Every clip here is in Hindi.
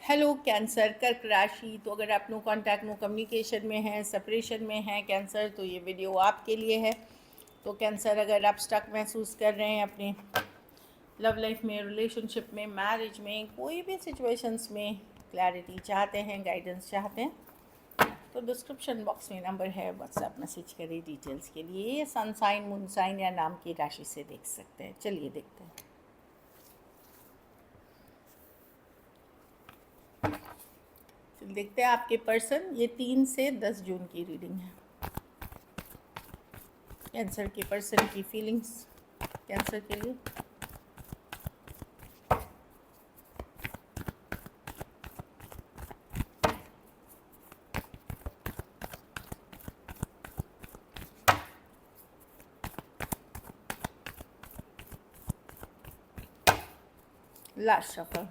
हेलो कैंसर, कर्क राशि। तो अगर आप नो कांटेक्ट नो कम्युनिकेशन में हैं, सेपरेशन में हैं कैंसर, तो ये वीडियो आपके लिए है। तो कैंसर, अगर आप स्टक महसूस कर रहे हैं अपने लव लाइफ में, रिलेशनशिप में, मैरिज में, कोई भी सिचुएशंस में क्लैरिटी चाहते हैं, गाइडेंस चाहते हैं, तो डिस्क्रिप्शन बॉक्स में नंबर है, व्हाट्सएप मैसेज करिए डिटेल्स के लिए। ये सन साइन, मून साइन या नाम की राशि से देख सकते हैं। चलिए देखते हैं। देखते हैं आपके पर्सन। ये 3 से 10 जून की रीडिंग है। कैंसर के पर्सन की फीलिंग्स कैंसर के लिए। Last shuffle.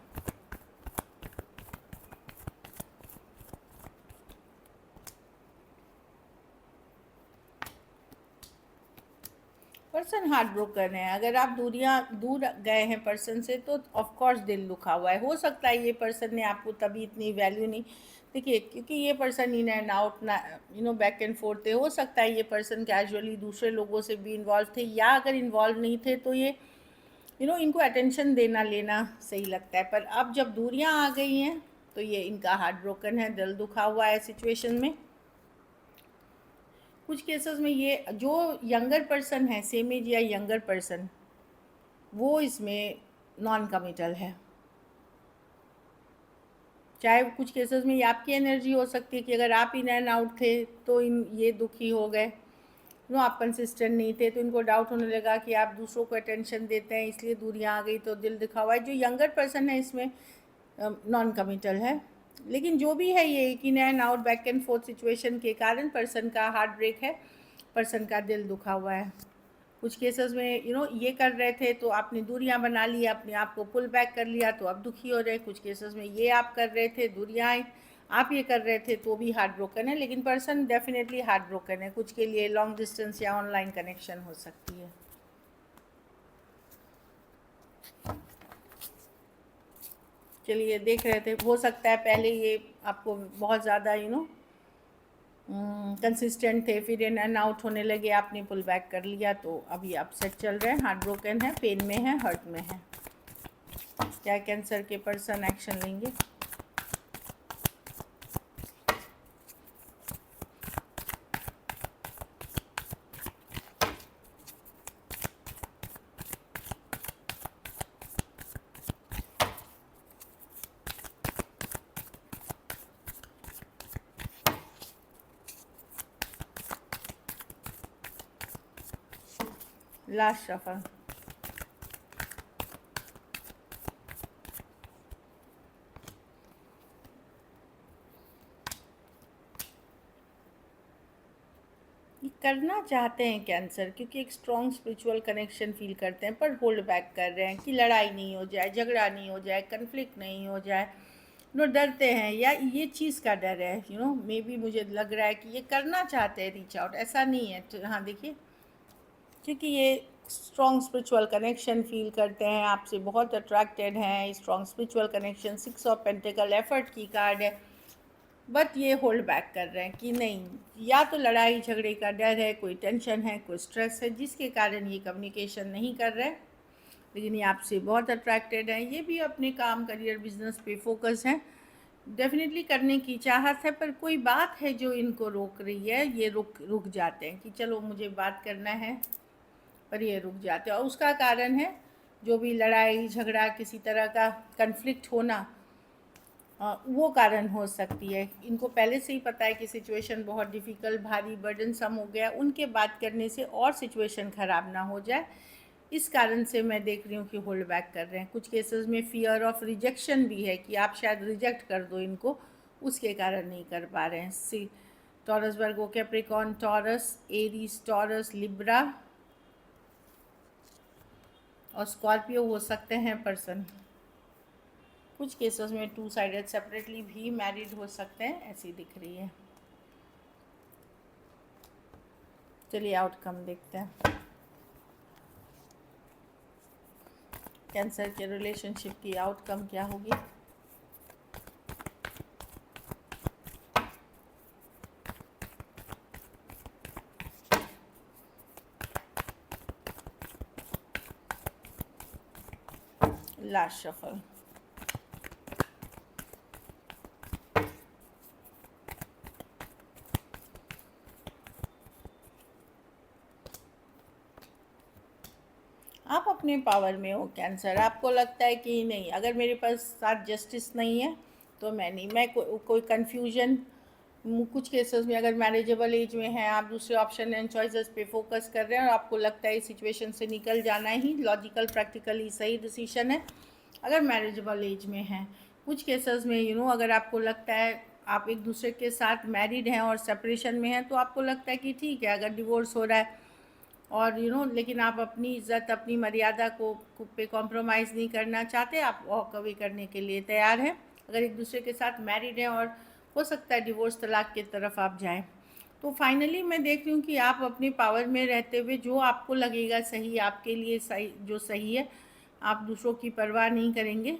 Person heart broken है। अगर आप दूर गए हैं पर्सन से, तो ऑफ कोर्स दिल दुखा हुआ है। हो सकता है ये पर्सन ने आपको तभी इतनी वैल्यू नहीं, देखिए, क्योंकि ये पर्सन इन एंड आउट ना, बैक एंड फोर्थ थे। हो सकता है ये पर्सन कैजुअली दूसरे लोगों से भी इन्वॉल्व थे, या अगर इन्वॉल्व नहीं थे तो ये इनको अटेंशन देना लेना सही लगता है। पर अब जब दूरियां आ गई हैं, तो ये इनका हार्ट ब्रोकन है, दिल दुखा हुआ है सिचुएशन में। कुछ केसेस में ये जो यंगर पर्सन है, सेम एज या यंगर पर्सन, वो इसमें नॉन कमिटल है। चाहे कुछ केसेस में ये आपकी एनर्जी हो सकती है कि अगर आप इन एंड आउट थे तो ये दुखी हो गए, आप कंसिस्टेंट नहीं थे, तो इनको डाउट होने लगा कि आप दूसरों को अटेंशन देते हैं, इसलिए दूरियां आ गई, तो दिल दिखा हुआ है। जो यंगर पर्सन है इसमें नॉन कमिटल है। लेकिन जो भी है, ये एक in and out, back and fourth situation के कारण पर्सन का हार्ट ब्रेक है, पर्सन का दिल दुखा हुआ है। कुछ केसेस में ये कर रहे थे तो आपने दूरियां बना ली, अपने आप को पुल बैक कर लिया, तो अब दुखी हो रहे। कुछ केसेस में ये आप कर रहे थे, दूरियां आई, आप ये कर रहे थे, तो भी हार्ट ब्रोकन है। लेकिन पर्सन डेफिनेटली हार्ट ब्रोकन है। कुछ के लिए लॉन्ग डिस्टेंस या ऑनलाइन कनेक्शन हो सकती है। चलिए देख रहे थे, हो सकता है पहले ये आपको बहुत ज़्यादा कंसिस्टेंट थे, फिर इन एंड आउट होने लगे, आपने पुल बैक कर लिया, तो अभी अपसेट चल रहे हैं, हार्ट ब्रोकन है, पेन में है, हर्ट में है। क्या कैंसर के पर्सन एक्शन लेंगे? Last shuffle. करना चाहते हैं कैंसर, क्योंकि एक स्ट्रॉन्ग स्पिरिचुअल कनेक्शन फील करते हैं, पर होल्ड बैक कर रहे हैं कि लड़ाई नहीं हो जाए, झगड़ा नहीं हो जाए, कन्फ्लिक्ट नहीं हो जाए। डरते हैं, या ये चीज़ का डर है, मे बी मुझे लग रहा है कि ये करना चाहते हैं रीच आउट, ऐसा नहीं है। तो हाँ देखिए, क्योंकि ये स्ट्रॉन्ग स्पिरिचुअल कनेक्शन फील करते हैं, आपसे बहुत अट्रैक्टेड हैं। Strong spiritual connection, 6 of pentacle, effort की कार्ड है। बट ये होल्ड बैक कर रहे हैं कि नहीं, या तो लड़ाई झगड़े का डर है, कोई टेंशन है, कोई स्ट्रेस है, जिसके कारण ये कम्युनिकेशन नहीं कर रहे हैं। लेकिन ये आपसे बहुत अट्रैक्टेड हैं। ये भी अपने काम, करियर, बिजनेस पे फोकस हैं। डेफिनेटली करने की चाहत है, पर कोई बात है जो इनको रोक रही है। ये रुक जाते हैं कि चलो मुझे बात करना है, पर ये रुक जाते हैं। और उसका कारण है जो भी लड़ाई झगड़ा, किसी तरह का कन्फ्लिक्ट होना, वो कारण हो सकती है। इनको पहले से ही पता है कि सिचुएशन बहुत डिफ़िकल्ट, भारी, बर्डनसम हो गया, उनके बात करने से और सिचुएशन ख़राब ना हो जाए, इस कारण से मैं देख रही हूँ कि होल्ड बैक कर रहे हैं। कुछ केसेस में फियर ऑफ रिजेक्शन भी है कि आप शायद रिजेक्ट कर दो इनको, उसके कारण नहीं कर पा रहे हैं। See Taurus, Virgo, Capricorn, Taurus, Aries, Taurus, Libra और स्कॉर्पियो हो सकते हैं पर्सन। कुछ केसेस में 2 साइडेड सेपरेटली भी मैरिड हो सकते हैं, ऐसी दिख रही है। चलिए आउटकम देखते हैं। कैंसर के रिलेशनशिप की आउटकम क्या होगी? Last shuffle. आप अपने पावर में हो कैंसर। आपको लगता है कि नहीं, अगर मेरे पास साथ जस्टिस नहीं है तो मैं नहीं, मैं कोई कन्फ्यूजन, कुछ केसेस में अगर मैनेजेबल एज में हैं, आप दूसरे ऑप्शन एंड चॉइसेस पे फोकस कर रहे हैं और आपको लगता है इस सिचुएशन से निकल जाना ही लॉजिकल प्रैक्टिकली सही डिसीजन है, अगर मैनेजेबल एज में हैं। कुछ केसेस में अगर आपको लगता है आप एक दूसरे के साथ मैरिड हैं और सेपरेशन में हैं, तो आपको लगता है कि ठीक है अगर डिवोर्स हो रहा है और लेकिन आप अपनी इज़्ज़त, अपनी मर्यादा को पे कॉम्प्रोमाइज़ नहीं करना चाहते, आप वॉक अवे करने के लिए तैयार हैं। अगर एक दूसरे के साथ मैरिड हैं और हो सकता है डिवोर्स तलाक की तरफ आप जाएं, तो फाइनली मैं देख रही हूँ कि आप अपने पावर में रहते हुए जो आपको लगेगा सही, आपके लिए सही, जो सही है, आप दूसरों की परवाह नहीं करेंगे।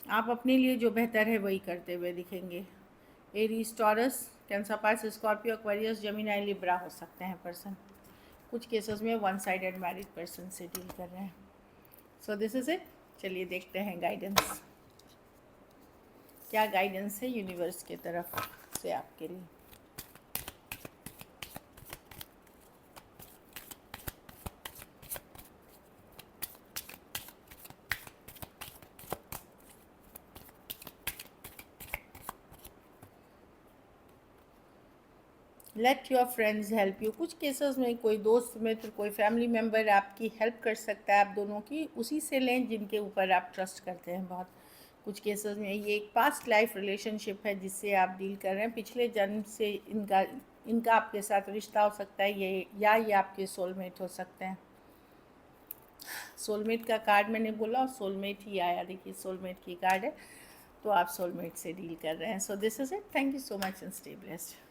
आप अपने लिए जो बेहतर है वही करते हुए दिखेंगे। एरीज, टॉरस, कैंसर, पास, स्कॉर्पियो, एक्वेरियस, जेमिनी, लिब्रा हो सकते हैं पर्सन। कुछ केसेस में वन साइडेड मैरिड पर्सन से डील कर रहे हैं। So this is it. चलिए देखते हैं गाइडेंस, क्या गाइडेंस है यूनिवर्स की तरफ से आपके लिए। Let your friends help you. कुछ केसेस में कोई दोस्त मित्र, कोई फैमिली मेम्बर आपकी हेल्प कर सकता है, आप दोनों की उसी से लें जिनके ऊपर आप ट्रस्ट करते हैं बहुत। कुछ केसेस में ये एक पास्ट लाइफ रिलेशनशिप है जिससे आप डील कर रहे हैं, पिछले जन्म से इनका आपके साथ रिश्ता हो सकता है, ये आपके सोलमेट हो सकते हैं। सोलमेट का कार्ड मैंने बोला और सोलमेट ही आया, देखिए सोलमेट की कार्ड है, तो आप सोलमेट से डील कर रहे हैं। So this is it. Thank you so much and stay blessed.